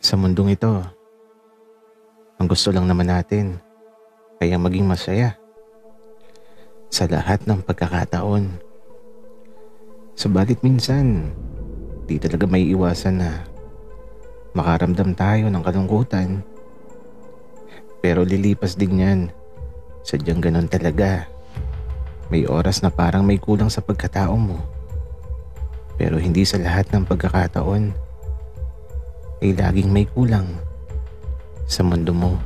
Sa mundong ito, ang gusto lang naman natin ay ang maging masaya sa lahat ng pagkakataon. Subalit minsan, di talaga may iwasan na makaramdam tayo ng kalungkutan. Pero lilipas din yan. Sadyang ganun talaga. May oras na parang may kulang sa pagkatao mo. Pero hindi sa lahat ng pagkakataon ay laging may kulang sa mundo mo.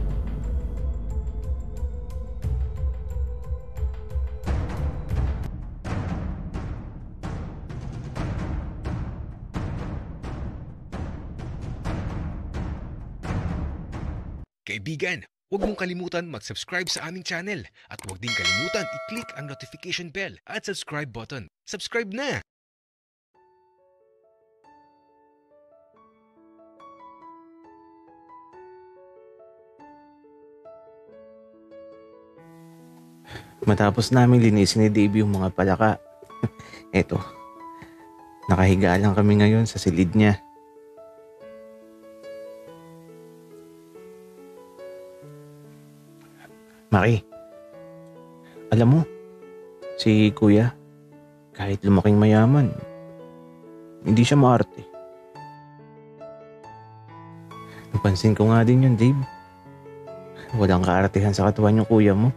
Kaibigan, huwag mong kalimutan mag-subscribe sa aming channel at huwag din kalimutan i-click ang notification bell at subscribe button. Subscribe na! Matapos namin linisin ni Dave yung mga palaka, eto, nakahiga lang kami ngayon sa silid niya. Maki, alam mo, si Kuya, kahit lumaking mayaman, hindi siya maarte. Napansin ko nga din yun, Dave. Walang kaartehan sa katawan yung kuya mo.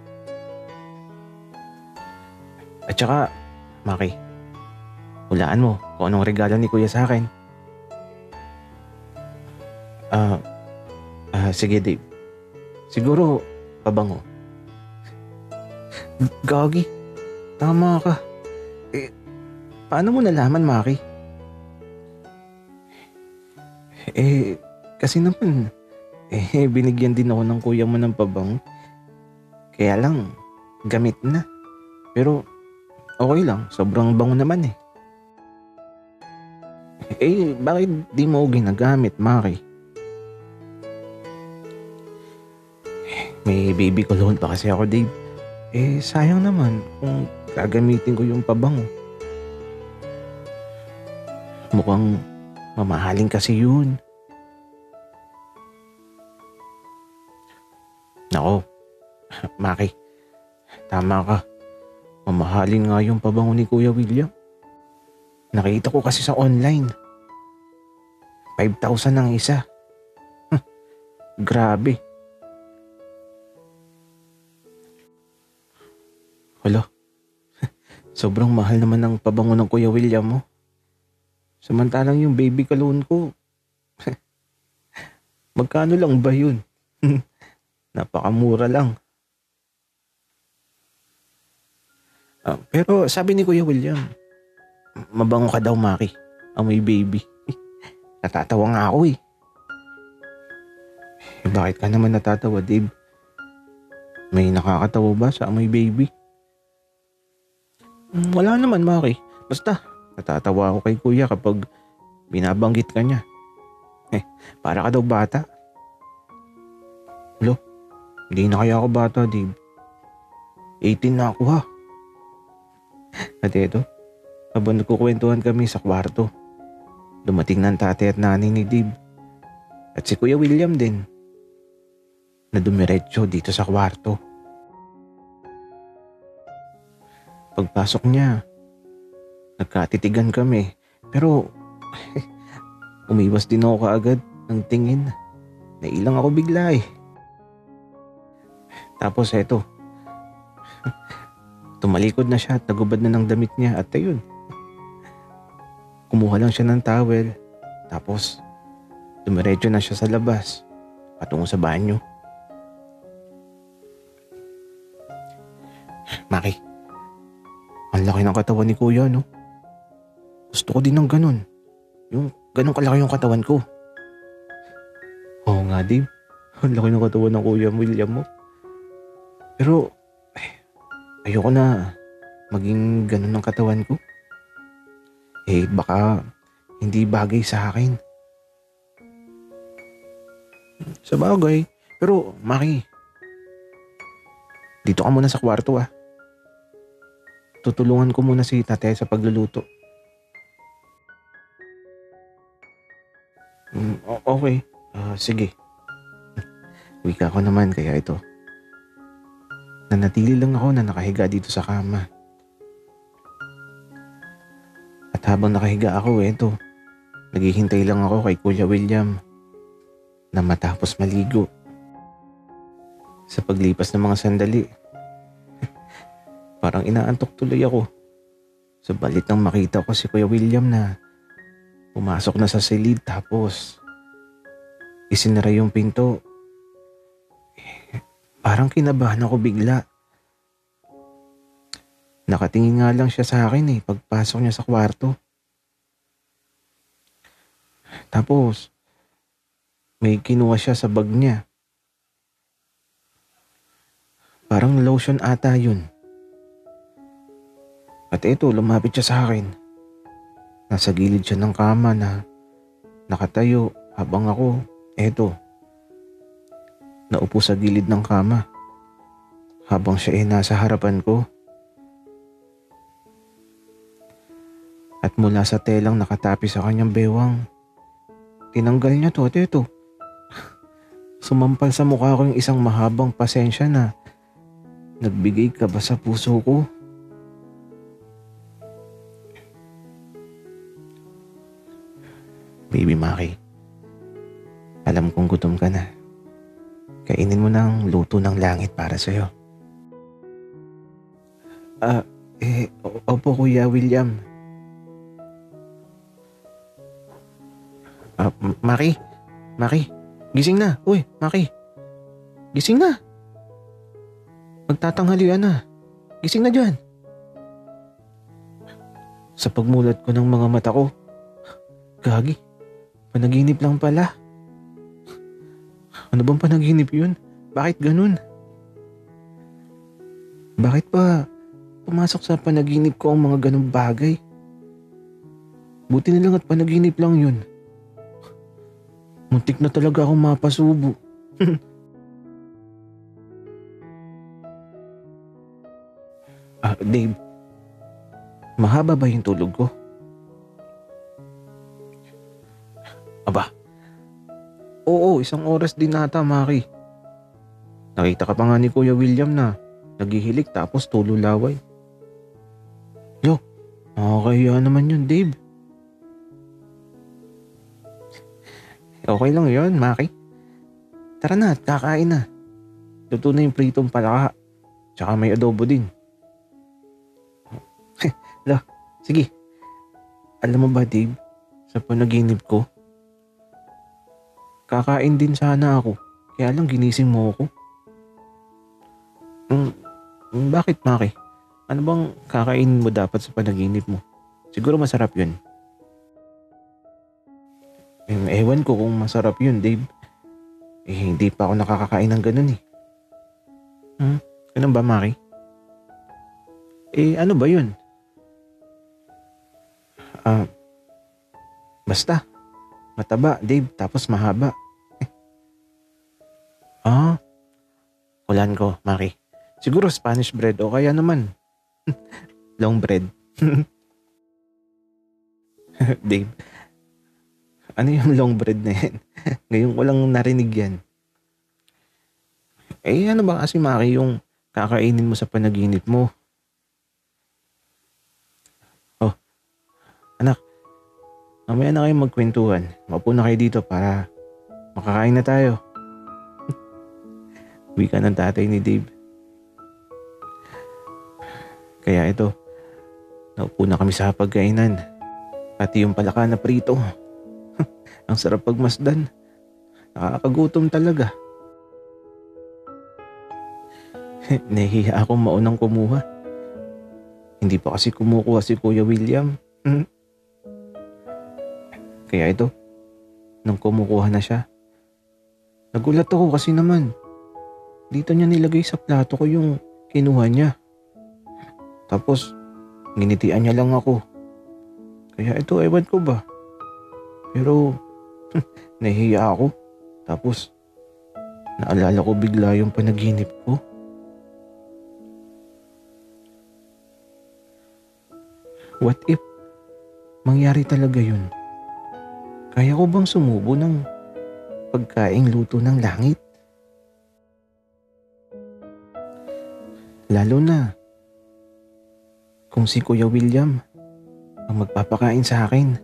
At saka, Maki, hulaan mo kung anong regalo ni Kuya sa akin. Sige Dave. Siguro, pabango. Gagi, tama ka. Paano mo nalaman, Maki? Kasi naman, binigyan din ako ng kuya mo ng pabango. Kaya lang, gamit na. Pero, okay lang, sobrang bango naman eh. Bakit di mo ginagamit, Maki? May baby cologne pa kasi ako, Dave. Sayang naman kung gagamitin ko yung pabango. Mukhang mamahaling kasi yun. Nako, Maki, tama ka. Mamahalin nga yung pabango ni Kuya William. Nakita ko kasi sa online. 5,000 ang isa. Grabe. Hala, sobrang mahal naman ng pabango ng Kuya William mo. Samantalang yung baby cologne ko, magkano lang ba yun? Napakamura lang. Pero sabi ni Kuya William, mabango ka daw, Maki. Amoy baby. Natatawa nga ako eh. Bakit ka naman natatawa, Dave? May nakakatawa ba sa amoy baby? Wala naman, Maki. Basta, natatawa ako kay Kuya kapag binabanggit ka niya. Para ka daw bata. Lo, hindi na kaya ako bata, Dave. 18 na ako ha. At eto, habang nagkukwentuhan kami sa kwarto, dumating ng tatay at nanay ni Dave. At si Kuya William din, na dumiretso dito sa kwarto. Pagpasok niya, nagkatitigan kami. Pero, umiwas din ako kaagad ng tingin. Nailang ako bigla eh. Tapos eto, tumalikod na siya at nagubad na ng damit niya at ayun. Kumuha lang siya ng towel. Tapos, dumiretso na siya sa labas patungo sa banyo. Maki, ang laki ng katawan ni Kuya, no? Gusto ko din ng ganun. Yung ganun kalaki yung katawan ko. Oo nga, Dave. Ang laki ng katawan ng Kuya William mo. Pero, ayoko na maging ganun ang katawan ko. Baka hindi bagay sa akin. Sa bagay. Pero, Maki, dito ka muna sa kwarto ah. Tutulungan ko muna si tatay sa pagluluto. Okay. sige. Wika ko naman kaya ito. Nanatili lang ako na nakahiga dito sa kama. At habang nakahiga ako, naghihintay lang ako kay Kuya William na matapos maligo. Sa paglipas ng mga sandali, parang inaantok tuloy ako. Subalit nang makita ko si Kuya William na pumasok na sa silid tapos isinara yung pinto. Parang kinabahan ako bigla. Nakatingin nga lang siya sa akin pagpasok niya sa kwarto. Tapos may kinuha siya sa bag niya. Parang lotion ata yun. At lumapit siya sa akin. Nasa gilid siya ng kama na nakatayo habang ako, naupo sa gilid ng kama. Habang siya nasa harapan ko. At mula sa telang nakatapi sa kanyang bewang, tinanggal niya to at sumampal sa mukha ko yung isang mahabang pasensya na nagbigay kaba sa puso ko. Baby Maki, alam kong gutom ka na. Kainin mo ng luto ng langit para sa'yo. Opo Kuya William. Maki, gising na. Uy, Maki, gising na. Magtatanghalian na. Gising na dyan. Sa pagmulat ko ng mga mata ko, gagi, panaginip lang pala. Ano bang panaginip yun? Bakit ganun? Bakit pa pumasok sa panaginip ko ang mga ganung bagay? Buti na lang at panaginip lang yun. Muntik na talaga akong mapasubo. Dave, mahaba ba yung tulog ko? Aba, oo, 1 oras din nata, Maki. Nakita ka pa nga ni Kuya William na naghihilik tapos tululaway. Yo, nakakaya naman yun, Dave. Okay lang yun, Maki. Tara na at kakain na. Luto na yung pritong palaka. Tsaka may adobo din. Sige. Alam mo ba, Dave, sa panaginip ko, kakain din sana ako. Kaya lang ginising mo ako. Bakit, Maki? Ano bang kakainin mo dapat sa panaginip mo? Siguro masarap yun. Ewan ko kung masarap yun, Dave. Hindi pa ako nakakakain ng ganun . Ganun ba, Maki? Ano ba yun? Basta. Mataba, Dave, tapos mahaba. Hulaan ko, Maki. Siguro Spanish bread o kaya naman long bread. Dave, ano yung long bread na yan? Ngayon ko lang narinig yan. Ano ba kasi, Maki, yung kakainin mo sa panaginip mo? Oh, anak, mamaya na kayo magkwentuhan. Maupo na kayo dito para makakain na tayo. Wika ng tatay ni Dave. Kaya naupo na kami sa pagkainan. Pati yung palaka na prito. Ang sarap pagmasdan. Nakakagutom talaga. Nahihiya akong maunang kumuha. Hindi pa kasi kumukuha si Kuya William. Kaya nang kumukuha na siya, nagulat ako kasi naman. Dito niya nilagay sa plato ko yung kinuha niya. Tapos, nginitian niya lang ako. Kaya ewan ko ba. Pero, nahihiya ako. Tapos, naalala ko bigla yung panaginip ko. What if mangyari talaga yun? Kaya ko bang sumubo ng pagkaing luto ng langit. Lalo na kung si Kuya William ang magpapakain sa akin.